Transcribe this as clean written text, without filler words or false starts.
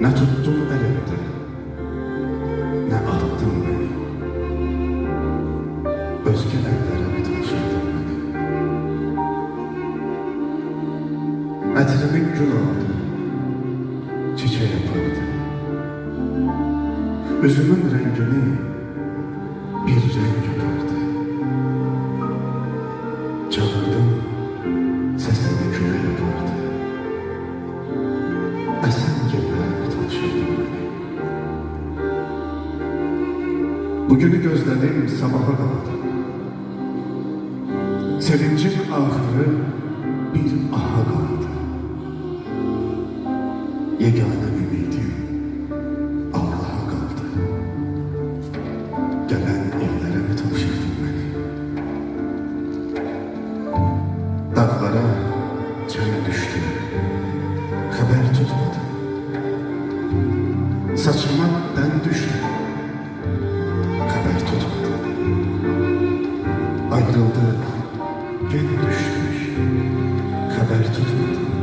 Ne tuttun elimde, ne attın beni. Özgür ellere mi taşıdın beni? Ətrimi gül aldı, çiçek yapardı. Üzümün rengini bir renk yapardı. Çağırdım, sesini küle yapardı. Esen güllerimi taşıdın beni. Bugünü gözledim, sabaha kaldı. Sevincin ahırı bir aha kaldı. Yegane ümidim Allah'a kaldı. Gelen illere mi taşırdın beni? Dağlara çay düştü, haber tutmadı. Saçıma den düştü, haber tutmadı. Ayrıldı, gen düşmüş, haber tutmadı.